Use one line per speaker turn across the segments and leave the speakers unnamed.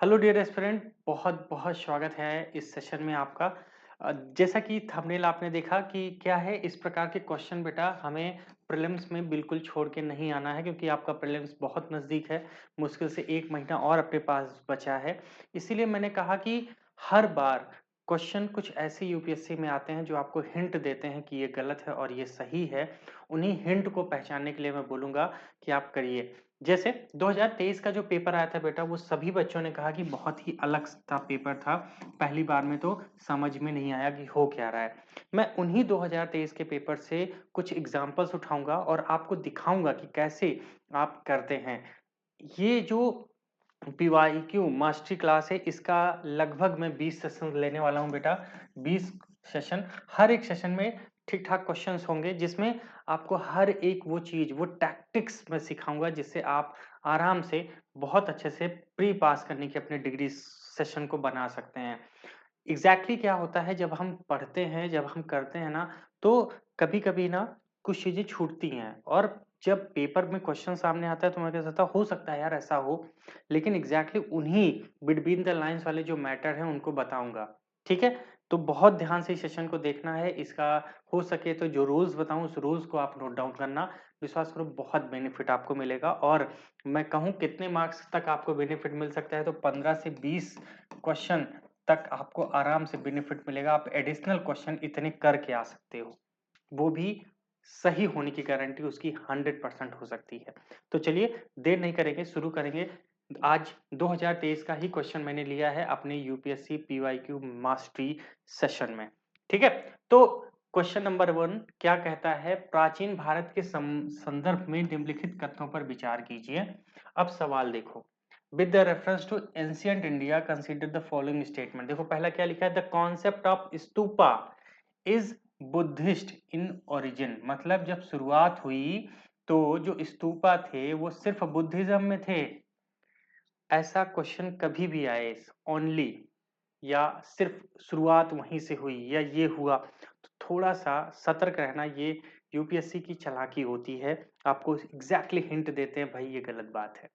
Hello dear aspirant, बहुत बहुत स्वागत है इस सेशन में आपका। जैसा कि थंबनेल आपने देखा कि क्या है, इस प्रकार के क्वेश्चन बेटा हमें प्रीलिम्स में बिल्कुल छोड़ के नहीं आना है, क्योंकि आपका प्रीलिम्स बहुत नज़दीक है। मुश्किल से 1 महीना और अपने पास बचा है। इसीलिए मैंने कहा कि हर बार क्वेश्चन कुछ ऐसे यूपीएससी में आते हैं जो आपको हिंट देते हैं कि ये गलत है और ये सही है। उन्हीं हिंट को पहचानने के लिए मैं बोलूँगा कि आप करिए। जैसे 2023 का जो पेपर आया था बेटा, वो सभी बच्चों ने कहा कि बहुत ही अलग सा पेपर था। पहली बार में तो समझ में नहीं आया कि हो क्या रहा है। मैं उन्हीं 2023 के पेपर से कुछ एग्जांपल्स उठाऊंगा और आपको दिखाऊंगा कि कैसे आप करते हैं। ये जो पीवाईक्यू मास्टरी क्लास है, इसका लगभग मैं 20 सेशन लेने वाला हूँ बेटा। 20 सेशन, हर एक सेशन में ठीक ठाक क्वेश्चंस होंगे, जिसमें आपको हर एक वो चीज, वो टैक्टिक्स मैं सिखाऊंगा जिससे आप आराम से बहुत अच्छे से प्री पास करने की अपने डिग्री सेशन को बना सकते हैं। एग्जैक्टली क्या होता है, जब हम पढ़ते हैं, जब हम करते हैं ना, तो कभी कभी ना कुछ चीजें छूटती हैं, और जब पेपर में क्वेश्चन सामने आता है तो मैं कह सकता हो सकता है यार ऐसा हो, लेकिन एग्जैक्टली उन्हीं बिटवीन द लाइंस वाले जो मैटर हैं उनको बताऊंगा। ठीक है, तो बहुत ध्यान से इस सेशन को देखना है। इसका हो सके तो जो रूल्स बताऊं, उस रूल्स को आप नोट डाउन करना। विश्वास करो बहुत बेनिफिट आपको मिलेगा। और मैं कहूं कितने मार्क्स तक आपको बेनिफिट मिल सकता है, तो 15 से 20 क्वेश्चन तक आपको आराम से बेनिफिट मिलेगा। आप एडिशनल क्वेश्चन इतने करके आ सकते हो, वो भी सही होने की गारंटी उसकी 100% हो सकती है। तो चलिए देर नहीं करेंगे, शुरू करेंगे। आज 2023 का ही क्वेश्चन मैंने लिया है अपने यूपीएससी पीवाईक्यू मास्टरी सेशन में। ठीक है, तो क्वेश्चन नंबर 1 क्या कहता है, प्राचीन भारत के संदर्भ में निम्नलिखित कथनों पर विचार कीजिए। अब सवाल देखो, with the reference to ancient India, consider the following statement। देखो पहला क्या लिखा है, the concept of stupa is Buddhist in origin. मतलब जब शुरुआत हुई तो जो स्तूपा थे वो सिर्फ बुद्धिज्म में थे। ऐसा क्वेश्चन कभी भी आए ओनली, या सिर्फ शुरुआत वहीं से हुई या ये हुआ, तो थोड़ा सा सतर्क रहना। ये यूपीएससी की चालाकी होती है, आपको एग्जैक्टली हिंट देते हैं भाई ये गलत बात है।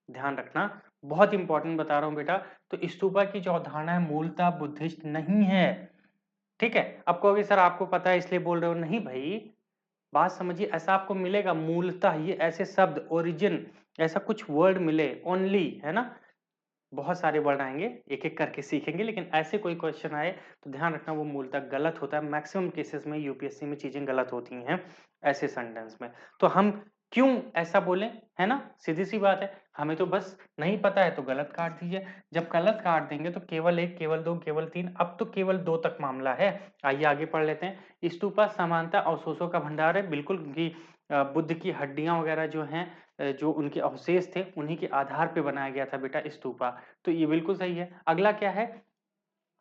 ध्यान रखना, बहुत इंपॉर्टेंट बता रहा हूं बेटा। तो स्तूपा की जो अवधारणा है मूलतः बुद्धिस्ट नहीं है। ठीक है, अब कहोगे सर आपको पता है इसलिए बोल रहे हो। नहीं भाई, बात समझिए, ऐसा आपको मिलेगा मूलतः, ये ऐसे शब्द ओरिजिन, ऐसा कुछ वर्ड मिले ओनली, है ना। बहुत सारे वर्ड आएंगे, एक एक करके सीखेंगे, लेकिन ऐसे कोई क्वेश्चन आए तो ध्यान रखना वो मूलतः गलत होता है। मैक्सिमम केसेस में यूपीएससी में चीजें गलत होती हैं ऐसे सेंटेंस में। तो हम क्यों ऐसा बोलें, है ना, सीधी सी बात है। हमें तो बस नहीं पता है तो गलत काट दीजिए। जब गलत काट देंगे तो केवल एक, केवल दो, केवल तीन, अब तो केवल दो तक मामला है। आइए आगे पढ़ लेते हैं। स्तूपा समानता अवशेषों का भंडार है, बिल्कुल, क्योंकि बुद्ध की हड्डियां वगैरह जो हैं, जो उनके अवशेष थे, उन्हीं के आधार पे बनाया गया था बेटा स्तूपा। तो ये बिल्कुल सही है। अगला क्या है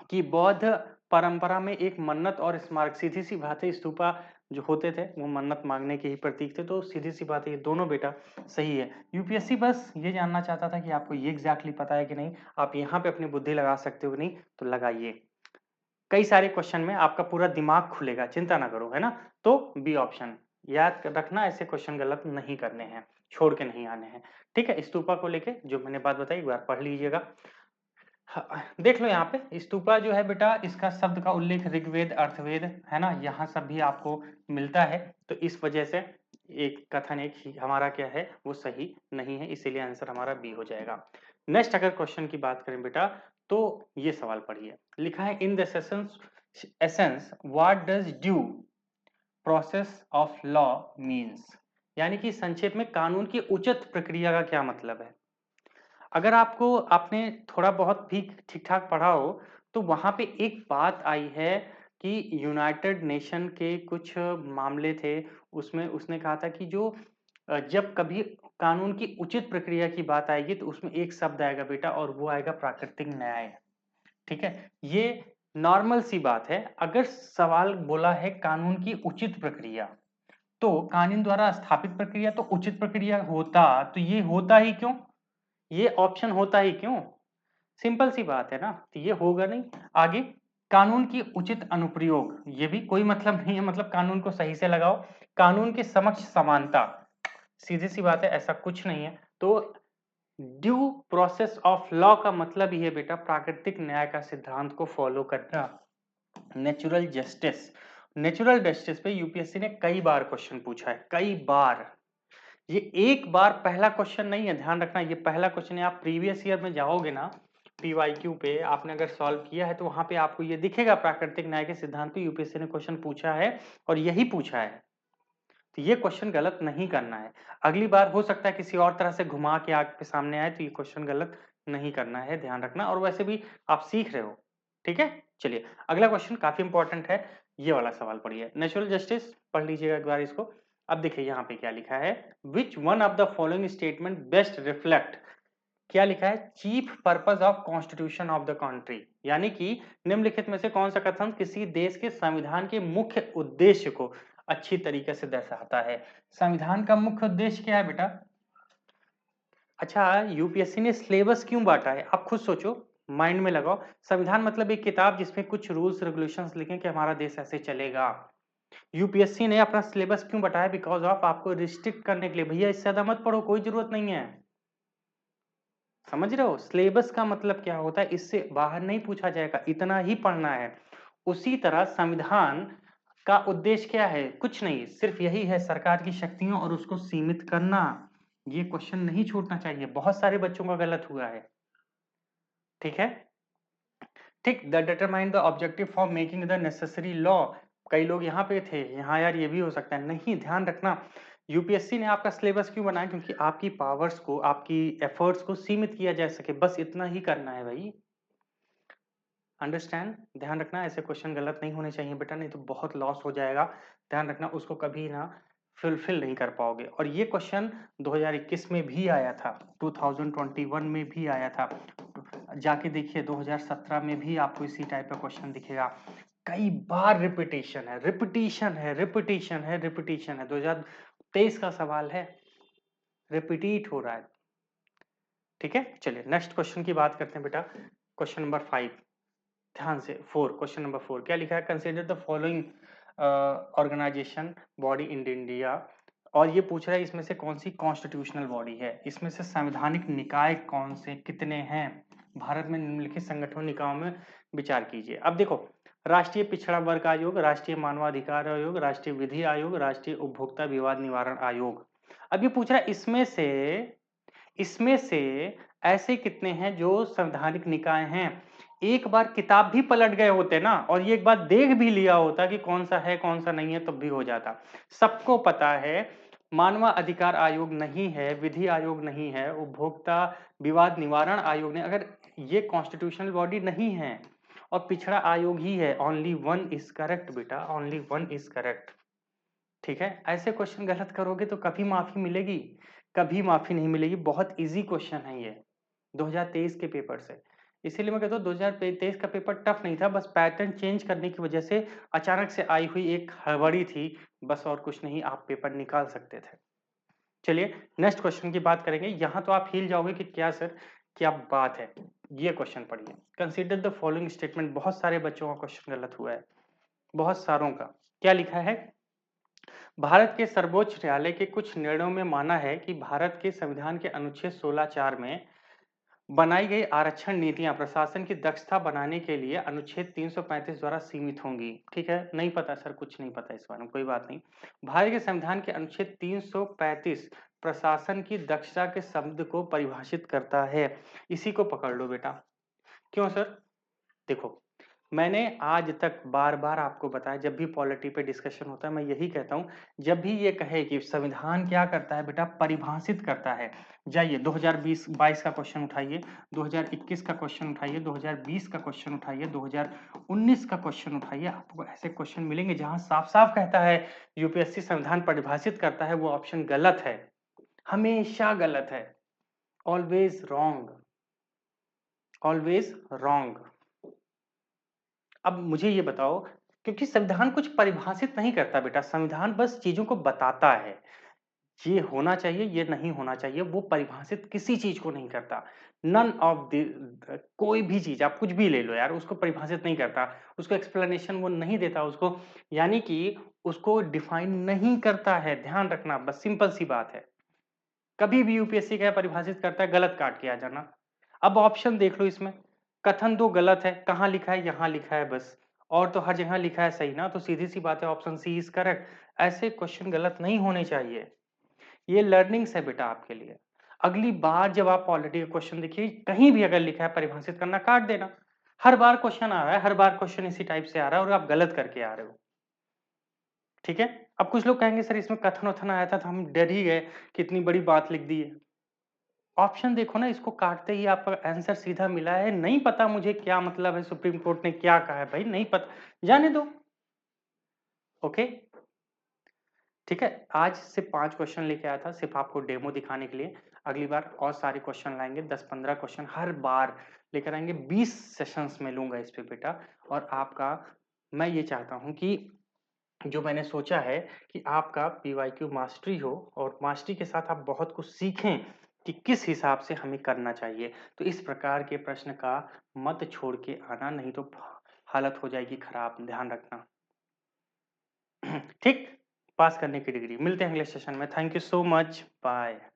कि बौद्ध परंपरा में एक मन्नत और स्मारक, सीधी सी बात है, स्तूपा जो होते थे वो मन्नत मांगने के ही प्रतीक थे। तो सीधी सी बात है, ये दोनों बेटा सही है। यूपीएससी बस ये जानना चाहता था कि आपको ये एग्जैक्टली पता है कि नहीं, आप यहाँ पे अपनी बुद्धि लगा सकते हो कि नहीं, तो लगाइए। कई सारे क्वेश्चन में आपका पूरा दिमाग खुलेगा, चिंता ना करो, है ना। तो बी ऑप्शन याद रखना, ऐसे क्वेश्चन गलत नहीं करने हैं, छोड़ के नहीं आने हैं। ठीक है, स्तूपा को लेके जो मैंने बात बताई एक बार पढ़ लीजिएगा। देख लो यहाँ पे स्तूपा जो है बेटा, इसका शब्द का उल्लेख ऋग्वेद, अर्थवेद, है ना, यहाँ सब भी आपको मिलता है। तो इस वजह से एक कथन, एक ही हमारा क्या है वो सही नहीं है, इसीलिए आंसर हमारा बी हो जाएगा। नेक्स्ट अगर क्वेश्चन की बात करें बेटा, तो ये सवाल पढ़िए। लिखा है, in the essence what does due process of law means. यानी कि संक्षेप में कानून की उचित प्रक्रिया का क्या मतलब है। अगर आपको, आपने थोड़ा बहुत भी ठीक ठाक पढ़ा हो, तो वहां पे एक बात आई है कि यूनाइटेड नेशन के कुछ मामले थे, उसमें उसने कहा था कि जो जब कभी कानून की उचित प्रक्रिया की बात आएगी तो उसमें एक शब्द आएगा बेटा, और वो आएगा प्राकृतिक न्याय। ठीक है, ये नॉर्मल सी बात है। अगर सवाल बोला है कानून की उचित प्रक्रिया, तो कानून द्वारा स्थापित प्रक्रिया तो उचित प्रक्रिया होता, तो ये होता ही क्यों, ये ऑप्शन होता ही क्यों। सिंपल सी बात है ना, तो ये होगा नहीं। आगे, कानून की उचित अनुप्रयोग, ये भी कोई मतलब नहीं है, मतलब कानून को सही से लगाओ। कानून के समक्ष समानता, सीधी सी बात है, ऐसा कुछ नहीं है। तो ड्यू प्रोसेस ऑफ लॉ का मतलब ये है बेटा प्राकृतिक न्याय का सिद्धांत को फॉलो करना। नेचुरल जस्टिस, नेचुरल जस्टिस पे यूपीएससी ने कई बार क्वेश्चन पूछा है, कई बार। ये एक बार पहला क्वेश्चन नहीं है, ध्यान रखना, ये पहला क्वेश्चन है। आप प्रीवियस ईयर में जाओगे ना, पीवाईक्यू पे आपने अगर सॉल्व किया है तो वहां पे आपको ये दिखेगा प्राकृतिक न्याय के सिद्धांत पे यूपीएससी ने क्वेश्चन पूछा है और यही पूछा है। तो ये क्वेश्चन गलत नहीं करना है। अगली बार हो सकता है किसी और तरह से घुमा के आपके सामने आए, तो ये क्वेश्चन गलत नहीं करना है, ध्यान रखना। और वैसे भी आप सीख रहे हो, ठीक है। चलिए अगला क्वेश्चन काफी इंपॉर्टेंट है, ये वाला सवाल पढ़िए। नेचुरल जस्टिस पढ़ लीजिएगा एक बार इसको। अब देखिए यहाँ पे क्या लिखा है, which one of the following statement best reflect, क्या लिखा है, chief purpose of constitution of the country, यानी कि निम्नलिखित में से कौन सा कथन किसी देश के संविधान के मुख्य उद्देश्य को अच्छी तरीके से दर्शाता है। संविधान का मुख्य उद्देश्य क्या है बेटा? अच्छा, यूपीएससी ने सिलेबस क्यों बांटा है, आप खुद सोचो, माइंड में लगाओ। संविधान मतलब एक किताब जिसमें कुछ रूल्स रेगुलेशंस लिखे कि हमारा देश ऐसे चलेगा। यूपीएससी ने अपना सिलेबस क्यों बताया, बिकॉज ऑफ आपको रिस्ट्रिक्ट करने के लिए, भैया इससे ज्यादा मत पढ़ो, कोई जरूरत नहीं है। समझ रहे हो, सिलेबस का मतलब क्या होता है, इससे बाहर नहीं पूछा जाएगा, इतना ही पढ़ना है। उसी तरह संविधान का उद्देश्य क्या है, कुछ नहीं, सिर्फ यही है सरकार की शक्तियों और उसको सीमित करना। ये क्वेश्चन नहीं छूटना चाहिए, बहुत सारे बच्चों का गलत हुआ है, ठीक है। ठीक, the determine the objective for making the necessary law, कई लोग यहाँ पे थे, यहाँ यार ये भी हो सकता है, नहीं, ध्यान रखना। यूपीएससी ने आपका सिलेबस क्यों बनाया, क्योंकि आपकी पावर्स को, आपकी एफर्ट्स को सीमित किया जा सके, बस इतना ही करना है भाई। अंडरस्टैंड, ध्यान रखना, ऐसे क्वेश्चन गलत नहीं होने चाहिए बेटा, नहीं तो बहुत लॉस हो जाएगा। ध्यान रखना, उसको कभी ना फुलफिल नहीं कर पाओगे। और ये क्वेश्चन 2021 में भी आया था, 2021 में भी आया था, जाके देखिए 2017 में भी आपको इसी टाइप का क्वेश्चन दिखेगा। कई बार रिपीटेशन है, रिपीटेशन है, रिपीटेशन है, रिपीटेशन है, 2023 का सवाल है, रिपीट हो रहा है, ठीक है। चलिए नेक्स्ट क्वेश्चन की बात करते हैं बेटा, क्वेश्चन नंबर 5, ध्यान से, 4, क्वेश्चन नंबर 4 क्या लिखा है, consider the following organisation body in India. और ये पूछ रहा है इसमें से कौन सी कॉन्स्टिट्यूशनल बॉडी है, इसमें से संवैधानिक निकाय कौन से कितने हैं भारत में, निम्नलिखित संगठनों निकायों में विचार कीजिए। अब देखो, राष्ट्रीय पिछड़ा वर्ग आयोग, राष्ट्रीय मानवाधिकार आयोग, राष्ट्रीय विधि आयोग, राष्ट्रीय उपभोक्ता विवाद निवारण आयोग। अब ये पूछ रहा है इसमें से ऐसे कितने हैं जो संवैधानिक निकाय हैं। एक बार किताब भी पलट गए होते ना, और ये एक बार देख भी लिया होता कि कौन सा है कौन सा नहीं है, तब भी हो जाता। सबको पता है मानव अधिकार आयोग नहीं है, विधि आयोग नहीं है, उपभोक्ता विवाद निवारण आयोग नहीं, अगर ये कॉन्स्टिट्यूशनल बॉडी नहीं है और पिछड़ा आयोग ही है, ओनली वन इज करेक्ट बेटा, ओनली वन इज करेक्ट, ठीक है। ऐसे क्वेश्चन गलत करोगे तो कभी माफी मिलेगी, कभी माफी नहीं मिलेगी। बहुत इजी क्वेश्चन है ये 2023 के पेपर से, इसीलिए मैं कहता हूँ 2023 का पेपर टफ नहीं था, बस पैटर्न चेंज करने की वजह से अचानक से आई हुई एक हड़बड़ी थी, बस, और कुछ नहीं, आप पेपर निकाल सकते थे। चलिए नेक्स्ट क्वेश्चन की बात करेंगे। यहाँ तो आप हिल जाओगे कि क्या सर, क्या बात है। ये क्वेश्चन पढ़िए, कंसीडर द फॉलोइंग स्टेटमेंट, बहुत सारे बच्चों का क्वेश्चन गलत हुआ है, बहुत सारों का। क्या लिखा है, भारत के सर्वोच्च न्यायालय के कुछ निर्णयों में माना है कि भारत के संविधान के अनुच्छेद 16(4) में बनाई गई आरक्षण नीतियां प्रशासन की दक्षता बनाने के लिए अनुच्छेद 335 द्वारा सीमित होंगी। ठीक है, नहीं पता सर, कुछ नहीं पता इस बारे में, कोई बात नहीं। भारत के संविधान के अनुच्छेद 335 प्रशासन की दक्षता के शब्द को परिभाषित करता है, इसी को पकड़ लो बेटा। क्यों सर, देखो, मैंने आज तक बार-बार आपको बताया, जब भी पॉलिटी पे डिस्कशन होता है मैं यही कहता हूँ, जब भी ये कहे कि संविधान क्या करता है बेटा, परिभाषित करता है। जाइए 2020-22 का क्वेश्चन उठाइए, 2021 का क्वेश्चन उठाइए, 2020 का क्वेश्चन उठाइए, 2019 का क्वेश्चन उठाइए, आपको ऐसे क्वेश्चन मिलेंगे जहाँ साफ-साफ कहता है यूपीएससी संविधान परिभाषित करता है, वो ऑप्शन गलत है, हमेशा गलत है, ऑलवेज रॉन्ग, ऑलवेज रॉन्ग। अब मुझे ये बताओ, क्योंकि संविधान कुछ परिभाषित नहीं करता बेटा, संविधान बस चीजों को बताता है, ये होना चाहिए, ये नहीं होना चाहिए, वो परिभाषित किसी चीज को नहीं करता। नन ऑफ द, कोई भी चीज आप कुछ भी ले लो यार, उसको परिभाषित नहीं करता, उसको एक्सप्लेनेशन वो नहीं देता उसको, यानी कि उसको डिफाइन नहीं करता है, ध्यान रखना, बस सिंपल सी बात है। कभी भी यूपीएससी क्या परिभाषित करता है, गलत काट के आ जाना। अब ऑप्शन देख लो इसमें, कथन 2 गलत है, कहाँ लिखा है? यहाँ लिखा है बस, और तो हर जगह लिखा है सही ना, तो सीधी-सी बात है ऑप्शन सी इज़ करेक्ट। ऐसे क्वेश्चन गलत नहीं होने चाहिए। ये लर्निंग्स है बेटा आपके लिए। अगली बार जब आप पॉलिटी का क्वेश्चन देखिए, कहीं भी अगर लिखा है परिभाषित करना, काट देना। हर बार क्वेश्चन आ रहा है, हर बार क्वेश्चन इसी टाइप से आ रहा है और आप गलत करके आ रहे हो। ठीक है? अब कुछ लोग कहेंगे सर इसमें कथन-वथन आया था तो हम डर ही गए कि इतनी बड़ी बात लिख दी है। ऑप्शन देखो ना, इसको काटते ही आपका आंसर सीधा मिला है। नहीं पता मुझे क्या मतलब है, सुप्रीम कोर्ट ने क्या कहा है भाई, नहीं पता, जाने दो। ओके? ठीक है? आज सिर्फ़ 5 क्वेश्चन लेके आया था, सिर्फ़ आपको डेमो दिखाने के लिए। अगली बार और सारे क्वेश्चन लाएँगे, 10-15 क्वेश्चन हर बार लेकर आएँगे। 20 सेशंस में लूँगा इस पे बेटा, और आपका मैं ये चाहता हूँ कि जो मैंने सोचा है कि आपका पीवाईक्यू मास्टरी हो और मास्टरी के साथ आप बहुत कुछ सीखें कि किस हिसाब से हमें करना चाहिए। तो इस प्रकार के प्रश्न का मत छोड़ के आना, नहीं तो हालत हो जाएगी खराब, ध्यान रखना। ठीक? पास करने की डिग्री। मिलते हैं अगले सेशन में। Thank you so much. Bye.